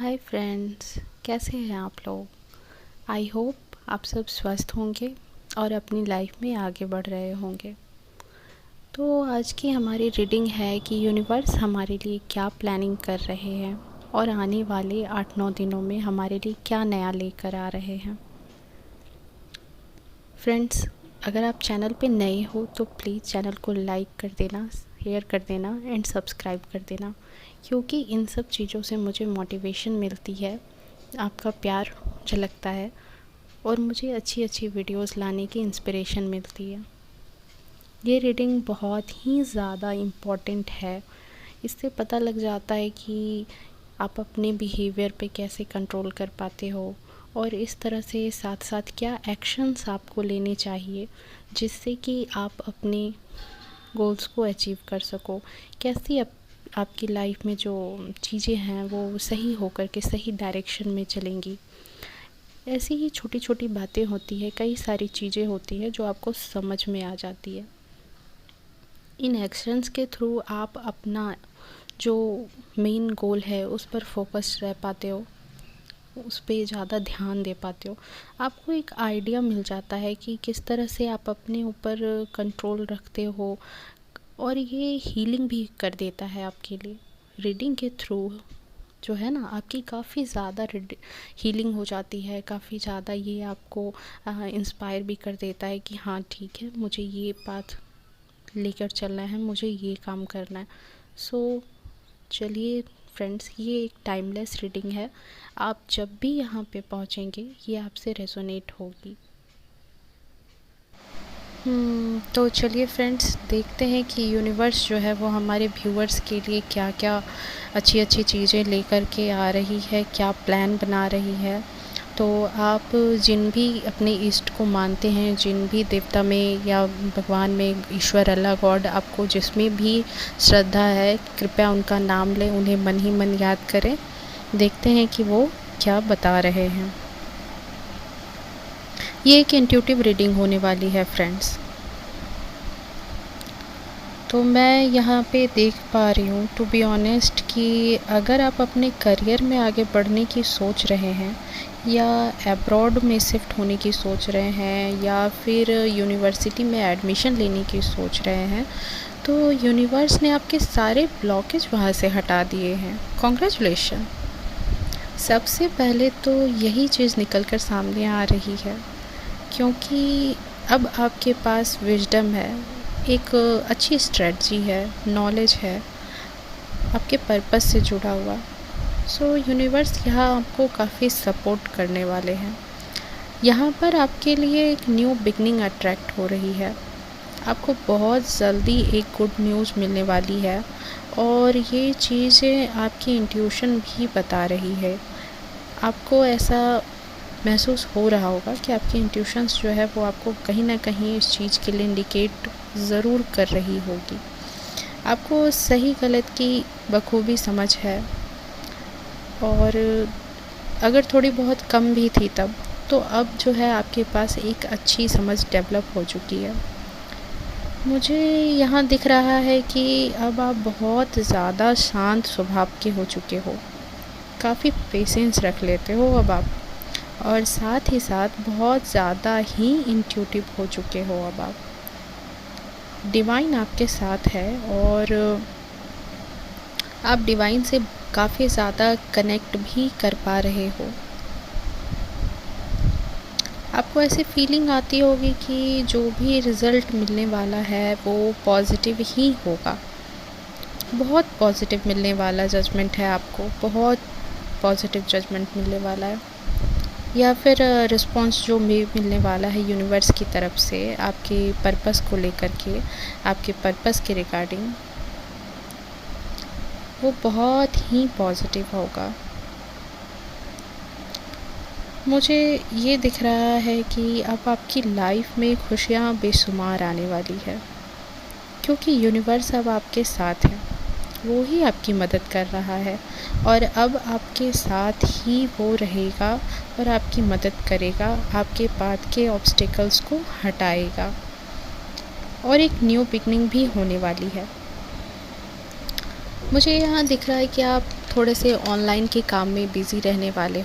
Hi friends, कैसे हैं आप लोग। आई होप आप सब स्वस्थ होंगे और अपनी लाइफ में आगे बढ़ रहे होंगे। तो आज की हमारी रीडिंग है कि यूनिवर्स हमारे लिए क्या प्लानिंग कर रहे हैं और आने वाले 8-9 दिनों में हमारे लिए क्या नया लेकर आ रहे हैं। फ्रेंड्स, अगर आप चैनल पे नए हो तो प्लीज़ चैनल को लाइक कर देना, शेयर कर देना एंड सब्सक्राइब कर देना, क्योंकि इन सब चीज़ों से मुझे मोटिवेशन मिलती है, आपका प्यार झलकता है और मुझे अच्छी अच्छी वीडियोस लाने की इंस्पिरेशन मिलती है। ये रीडिंग बहुत ही ज़्यादा इम्पॉर्टेंट है। इससे पता लग जाता है कि आप अपने बिहेवियर पे कैसे कंट्रोल कर पाते हो और इस तरह से साथ साथ क्या एक्शंस आपको लेने चाहिए जिससे कि आप अपने गोल्स को अचीव कर सको। कैसी आपकी लाइफ में जो चीज़ें हैं वो सही होकर के सही डायरेक्शन में चलेंगी। ऐसी ही छोटी छोटी बातें होती है, कई सारी चीज़ें होती हैं जो आपको समझ में आ जाती है। इन एक्शंस के थ्रू आप अपना जो मेन गोल है उस पर फोकस रह पाते हो, उस पे ज़्यादा ध्यान दे पाते हो। आपको एक आइडिया मिल जाता है कि किस तरह से आप अपने ऊपर कंट्रोल रखते हो और ये हीलिंग भी कर देता है आपके लिए। रीडिंग के थ्रू जो है ना, आपकी काफ़ी ज़्यादा हीलिंग हो जाती है, काफ़ी ज़्यादा ये आपको इंस्पायर भी कर देता है कि हाँ ठीक है, मुझे ये पाथ लेकर चलना है, मुझे ये काम करना है। सो चलिए फ्रेंड्स, ये एक टाइमलेस रीडिंग है। आप जब भी यहाँ पे पहुँचेंगे ये आपसे रेजोनेट होगी। तो चलिए फ्रेंड्स, देखते हैं कि यूनिवर्स जो है वो हमारे व्यूअर्स के लिए क्या क्या अच्छी अच्छी चीज़ें लेकर के आ रही है, क्या प्लान बना रही है। तो आप जिन भी अपने इष्ट को मानते हैं, जिन भी देवता में या भगवान में, ईश्वर, अल्लाह, गॉड, आपको जिसमें भी श्रद्धा है, कृपया उनका नाम लें, उन्हें मन ही मन याद करें। देखते हैं कि वो क्या बता रहे हैं। ये एक इंट्यूटिव रीडिंग होने वाली है फ्रेंड्स। तो मैं यहाँ पे देख पा रही हूँ, टू बी ऑनेस्ट, कि अगर आप अपने करियर में आगे बढ़ने की सोच रहे हैं या अब्रॉड में शिफ्ट होने की सोच रहे हैं या फिर यूनिवर्सिटी में एडमिशन लेने की सोच रहे हैं, तो यूनिवर्स ने आपके सारे ब्लॉकेज वहाँ से हटा दिए हैं। कॉन्ग्रेचुलेशन। सबसे पहले तो यही चीज़ निकल कर सामने आ रही है, क्योंकि अब आपके पास विजडम है, एक अच्छी स्ट्रेटजी है, नॉलेज है आपके पर्पस से जुड़ा हुआ। सो यूनिवर्स यहाँ आपको काफ़ी सपोर्ट करने वाले हैं। यहाँ पर आपके लिए एक न्यू बिगनिंग अट्रैक्ट हो रही है। आपको बहुत जल्दी एक गुड न्यूज़ मिलने वाली है और ये चीज़ें आपकी इंट्यूशन भी बता रही है। आपको ऐसा महसूस हो रहा होगा कि आपकी इंट्यूशंस जो है वो आपको कहीं ना कहीं इस चीज़ के लिए इंडिकेट ज़रूर कर रही होगी। आपको सही गलत की बखूबी समझ है और अगर थोड़ी बहुत कम भी थी तब, तो अब जो है आपके पास एक अच्छी समझ डेवलप हो चुकी है। मुझे यहाँ दिख रहा है कि अब आप बहुत ज़्यादा शांत स्वभाव के हो चुके हो, काफ़ी पेशेंस रख लेते हो अब आप, और साथ ही साथ बहुत ज़्यादा ही इंट्यूटिव हो चुके हो अब आप। डिवाइन आपके साथ है और आप डिवाइन से काफ़ी ज़्यादा कनेक्ट भी कर पा रहे हो। आपको ऐसी फीलिंग आती होगी कि जो भी रिज़ल्ट मिलने वाला है वो पॉजिटिव ही होगा, बहुत पॉजिटिव मिलने वाला जजमेंट है आपको, बहुत पॉजिटिव जजमेंट मिलने वाला है, या फिर रिस्पॉन्स जो भी मिलने वाला है यूनिवर्स की तरफ से आपके पर्पस को लेकर के, आपके पर्पस के रिगार्डिंग, वो बहुत ही पॉजिटिव होगा। मुझे ये दिख रहा है कि अब आपकी लाइफ में खुशियाँ बेशुमार आने वाली है, क्योंकि यूनिवर्स अब आपके साथ है, वो ही आपकी मदद कर रहा है और अब आपके साथ ही वो रहेगा और आपकी मदद करेगा, आपके पाथ के ऑब्स्टिकल्स को हटाएगा और एक न्यू बिगनिंग भी होने वाली है। मुझे यहाँ दिख रहा है कि आप थोड़े से ऑनलाइन के काम में बिज़ी रहने वाले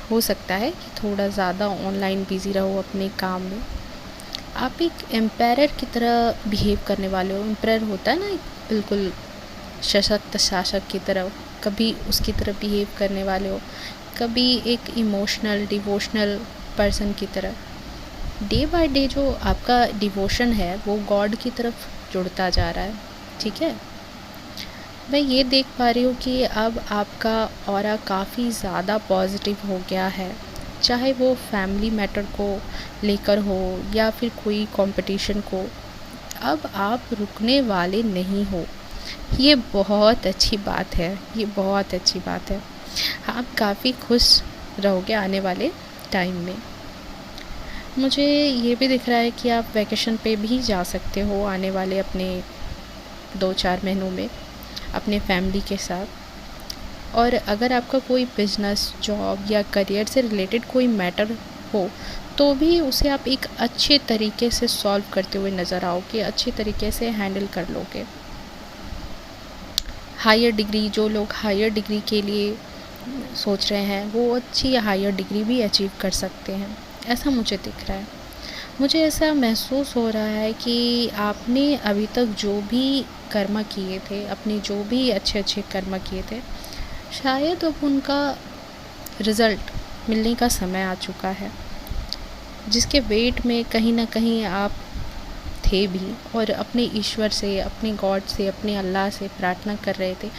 हो सकता है कि थोड़ा ज़्यादा ऑनलाइन बिज़ी रहो अपने काम में। आप एक एम्पायर की तरह बिहेव करने वाले हो। एम्पायर होता है ना, एक बिल्कुल सशक्त शासक की तरह, कभी उसकी तरह बिहेव करने वाले हो, कभी एक इमोशनल डिवोशनल पर्सन की तरह। डे बाय डे जो आपका डिवोशन है वो गॉड की तरफ जुड़ता जा रहा है, ठीक है। मैं ये देख पा रही हूँ कि अब आपका ऑरा काफ़ी ज़्यादा पॉजिटिव हो गया है, चाहे वो फैमिली मैटर को लेकर हो या फिर कोई कंपटीशन को। अब आप रुकने वाले नहीं हो। ये बहुत अच्छी बात है, ये बहुत अच्छी बात है। आप काफ़ी खुश रहोगे आने वाले टाइम में। मुझे ये भी दिख रहा है कि आप वैकेशन पे भी जा सकते हो आने वाले अपने 2-4 महीनों में अपने फैमिली के साथ। और अगर आपका कोई बिज़नेस, जॉब या करियर से रिलेटेड कोई मैटर हो तो भी उसे आप एक अच्छे तरीके से सॉल्व करते हुए नज़र आओगे, अच्छे तरीके से हैंडल कर लोगे। हायर डिग्री, जो लोग हायर डिग्री के लिए सोच रहे हैं वो अच्छी हायर डिग्री भी अचीव कर सकते हैं, ऐसा मुझे दिख रहा है। मुझे ऐसा महसूस हो रहा है कि आपने अभी तक जो भी कर्म किए थे, अपने जो भी अच्छे अच्छे कर्म किए थे, शायद अब उनका रिज़ल्ट मिलने का समय आ चुका है, जिसके वेट में कहीं ना कहीं आप थे भी और अपने ईश्वर से, अपने गॉड से, अपने अल्लाह से प्रार्थना कर रहे थे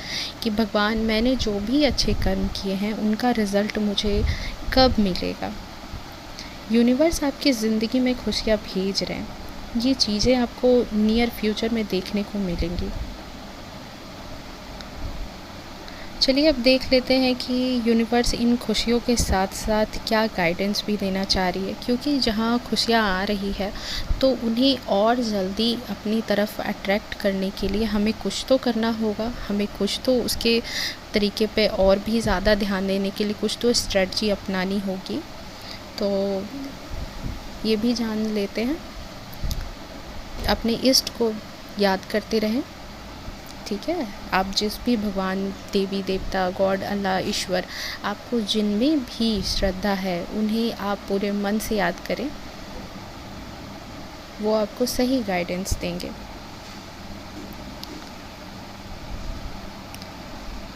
कि भगवान, मैंने जो भी अच्छे कर्म किए हैं उनका रिज़ल्ट मुझे कब मिलेगा। यूनिवर्स आपकी ज़िंदगी में खुशियाँ भेज रहे हैं। ये चीज़ें आपको नियर फ्यूचर में देखने को मिलेंगी। चलिए अब देख लेते हैं कि यूनिवर्स इन खुशियों के साथ साथ क्या गाइडेंस भी देना चाह रही है, क्योंकि जहाँ खुशियाँ आ रही है तो उन्हें और जल्दी अपनी तरफ अट्रैक्ट करने के लिए हमें कुछ तो करना होगा, हमें कुछ तो उसके तरीके पे और भी ज़्यादा ध्यान देने के लिए कुछ तो स्ट्रेटजी अपनानी होगी। तो ये भी जान लेते हैं, अपने इष्ट को याद करते रहें, ठीक है। आप जिस भी भगवान, देवी देवता, गॉड, अल्लाह, ईश्वर, आपको जिनमें भी श्रद्धा है उन्हें आप पूरे मन से याद करें, वो आपको सही गाइडेंस देंगे।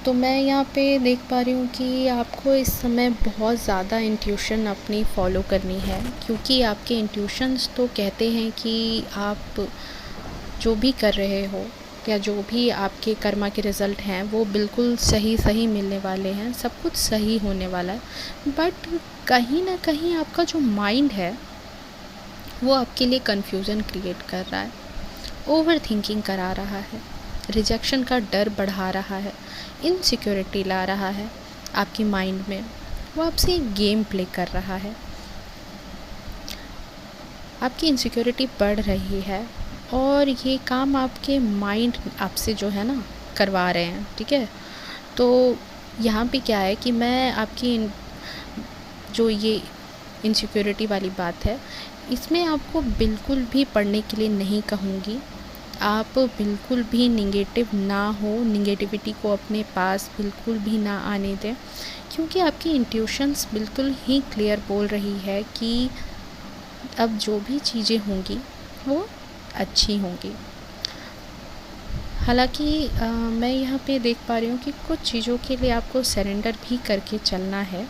तो मैं यहाँ पे देख पा रही हूँ कि आपको इस समय बहुत ज़्यादा इंट्यूशन अपनी फॉलो करनी है, क्योंकि आपके इंट्यूशंस तो कहते हैं कि आप जो भी कर रहे हो या जो भी आपके कर्मा के रिज़ल्ट हैं वो बिल्कुल सही मिलने वाले हैं, सब कुछ सही होने वाला है। बट कहीं ना कहीं आपका जो माइंड है वो आपके लिए कन्फ्यूज़न क्रिएट कर रहा है, ओवर थिंकिंग करा रहा है, रिजेक्शन का डर बढ़ा रहा है, इनसिक्योरिटी ला रहा है आपकी माइंड में। वो आपसे एक गेम प्ले कर रहा है, आपकी इनसिक्योरिटी बढ़ रही है और ये काम आपके माइंड आपसे जो है ना करवा रहे हैं, ठीक है। तो यहाँ पे क्या है कि मैं आपकी जो ये इनसिक्योरिटी वाली बात है, इसमें आपको बिल्कुल भी पढ़ने के लिए नहीं कहूँगी। आप बिल्कुल भी निगेटिव ना हो, निगेटिविटी को अपने पास बिल्कुल भी ना आने दें, क्योंकि आपकी इंट्यूशंस बिल्कुल ही क्लियर बोल रही है कि अब जो भी चीज़ें होंगी वो अच्छी होंगी। हालांकि मैं यहाँ पे देख पा रही हूँ कि कुछ चीज़ों के लिए आपको सरेंडर भी करके चलना है।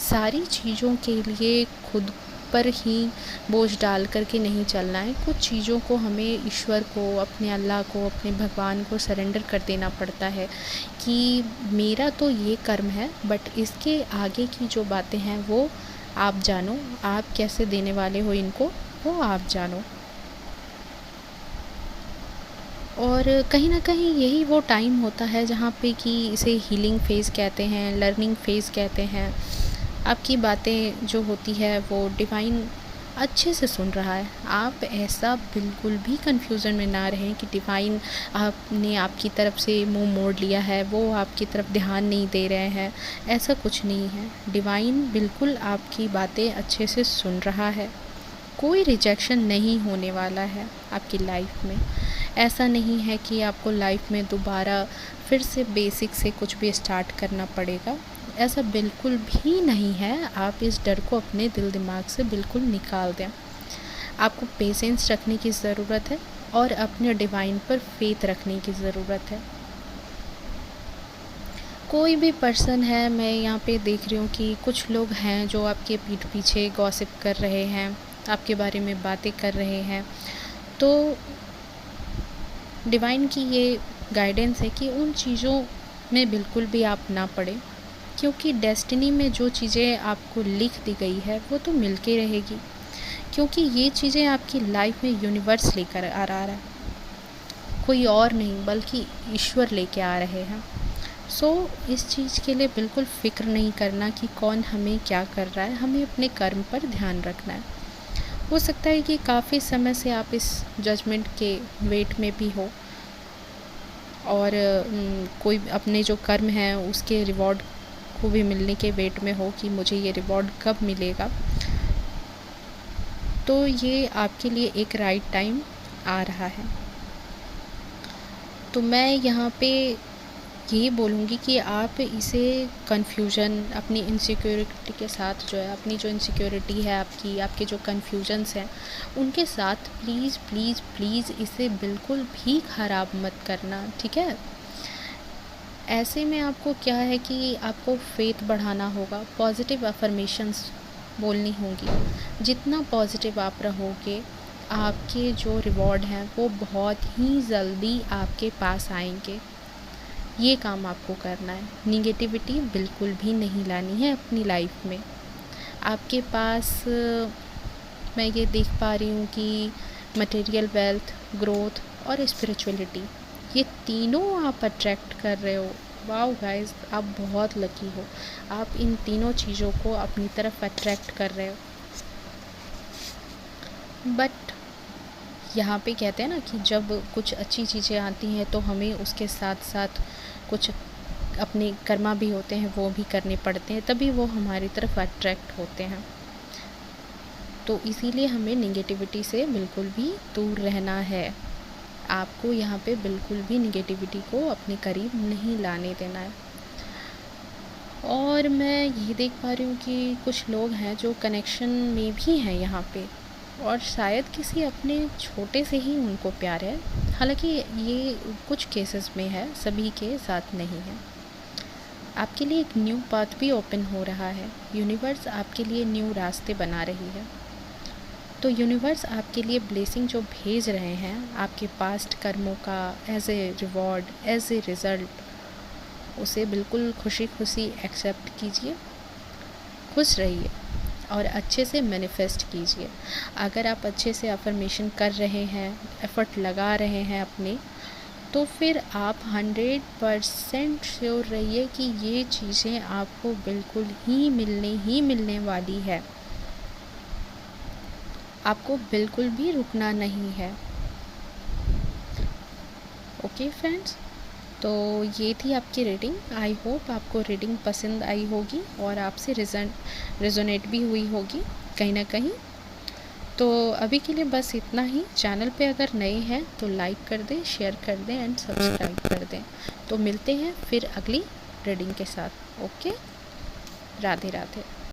सारी चीज़ों के लिए खुद पर ही बोझ डाल करके नहीं चलना है। कुछ चीज़ों को हमें ईश्वर को, अपने अल्लाह को, अपने भगवान को सरेंडर कर देना पड़ता है कि मेरा तो ये कर्म है, बट इसके आगे की जो बातें हैं वो आप जानो, आप कैसे देने वाले हो इनको वो आप जानो। और कहीं ना कहीं यही वो टाइम होता है जहाँ पे कि इसे हीलिंग फेज़ कहते हैं, लर्निंग फेज़ कहते हैं। आपकी बातें जो होती है वो डिवाइन अच्छे से सुन रहा है। आप ऐसा बिल्कुल भी कन्फ्यूज़न में ना रहें कि डिवाइन आपने आपकी तरफ से मुंह मोड़ लिया है, वो आपकी तरफ ध्यान नहीं दे रहे हैं, ऐसा कुछ नहीं है। डिवाइन बिल्कुल आपकी बातें अच्छे से सुन रहा है। कोई रिजेक्शन नहीं होने वाला है आपकी लाइफ में। ऐसा नहीं है कि आपको लाइफ में दोबारा फिर से बेसिक से कुछ भी स्टार्ट करना पड़ेगा, ऐसा बिल्कुल भी नहीं है। आप इस डर को अपने दिल दिमाग से बिल्कुल निकाल दें। आपको पेशेंस रखने की ज़रूरत है और अपने डिवाइन पर फेथ रखने की ज़रूरत है। कोई भी पर्सन है, मैं यहाँ पे देख रही हूँ कि कुछ लोग हैं जो आपके पीठ पीछे गॉसिप कर रहे हैं, आपके बारे में बातें कर रहे हैं। तो डिवाइन की ये गाइडेंस है कि उन चीज़ों में बिल्कुल भी आप ना पड़े, क्योंकि डेस्टिनी में जो चीज़ें आपको लिख दी गई है वो तो मिल के रहेगी, क्योंकि ये चीज़ें आपकी लाइफ में यूनिवर्स लेकर आ रहा है, कोई और नहीं बल्कि ईश्वर लेके आ रहे हैं। सो इस चीज़ के लिए बिल्कुल फ़िक्र नहीं करना कि कौन हमें क्या कर रहा है, हमें अपने कर्म पर ध्यान रखना है। हो सकता है कि काफ़ी समय से आप इस जजमेंट के वेट में भी हो और कोई अपने जो कर्म हैं उसके रिवॉर्ड को भी मिलने के वेट में हो कि मुझे ये रिवॉर्ड कब मिलेगा। तो ये आपके लिए एक राइट टाइम आ रहा है। तो मैं यहाँ पे यही बोलूँगी कि आप इसे कन्फ्यूजन, अपनी इनसिक्योरिटी के साथ जो है, अपनी जो इनसिक्योरिटी है आपके जो कन्फ्यूजन्स हैं उनके साथ प्लीज़ प्लीज़ प्लीज़ इसे बिल्कुल भी ख़राब मत करना, ठीक है। ऐसे में आपको क्या है कि आपको फेथ बढ़ाना होगा, पॉजिटिव अफर्मेशंस बोलनी होंगी। जितना पॉजिटिव आप रहोगे, आपके जो रिवॉर्ड हैं वो बहुत ही जल्दी आपके पास आएंगे। ये काम आपको करना है। निगेटिविटी बिल्कुल भी नहीं लानी है अपनी लाइफ में। आपके पास मैं ये देख पा रही हूँ कि मटेरियल वेल्थ, ग्रोथ और स्पिरिचुअलिटी, ये तीनों आप अट्रैक्ट कर रहे हो। वाओ गाइस, आप बहुत लकी हो, आप इन तीनों चीज़ों को अपनी तरफ अट्रैक्ट कर रहे हो। बट यहाँ पे कहते हैं ना कि जब कुछ अच्छी चीज़ें आती हैं तो हमें उसके साथ साथ कुछ अपने कर्मा भी होते हैं, वो भी करने पड़ते हैं, तभी वो हमारी तरफ अट्रैक्ट होते हैं। तो इसीलिए हमें नेगेटिविटी से बिल्कुल भी दूर रहना है। आपको यहाँ पे बिल्कुल भी नेगेटिविटी को अपने करीब नहीं लाने देना है। और मैं ये देख पा रही हूँ कि कुछ लोग हैं जो कनेक्शन में भी हैं यहाँ पे, और शायद किसी अपने छोटे से ही उनको प्यार है। हालांकि ये कुछ केसेस में है, सभी के साथ नहीं है। आपके लिए एक न्यू पाथ भी ओपन हो रहा है। यूनिवर्स आपके लिए न्यू रास्ते बना रही है। तो यूनिवर्स आपके लिए ब्लेसिंग जो भेज रहे हैं, आपके पास्ट कर्मों का as a reward, as a result, उसे बिल्कुल खुशी खुशी एक्सेप्ट कीजिए, खुश रहिए और अच्छे से मैनिफेस्ट कीजिए। अगर आप अच्छे से अफर्मेशन कर रहे हैं, एफ़र्ट लगा रहे हैं अपने, तो फिर आप 100% श्योर रहिए कि ये चीज़ें आपको बिल्कुल ही मिलने वाली है। आपको बिल्कुल भी रुकना नहीं है। ओके फ्रेंड्स, तो ये थी आपकी रीडिंग। आई होप आपको रीडिंग पसंद आई होगी और आपसे रेजोनेट भी हुई होगी कहीं ना कहीं। तो अभी के लिए बस इतना ही। चैनल पे अगर नए हैं तो लाइक कर दें, शेयर कर दें एंड सब्सक्राइब कर दें। तो मिलते हैं फिर अगली रीडिंग के साथ। ओके, राधे राधे।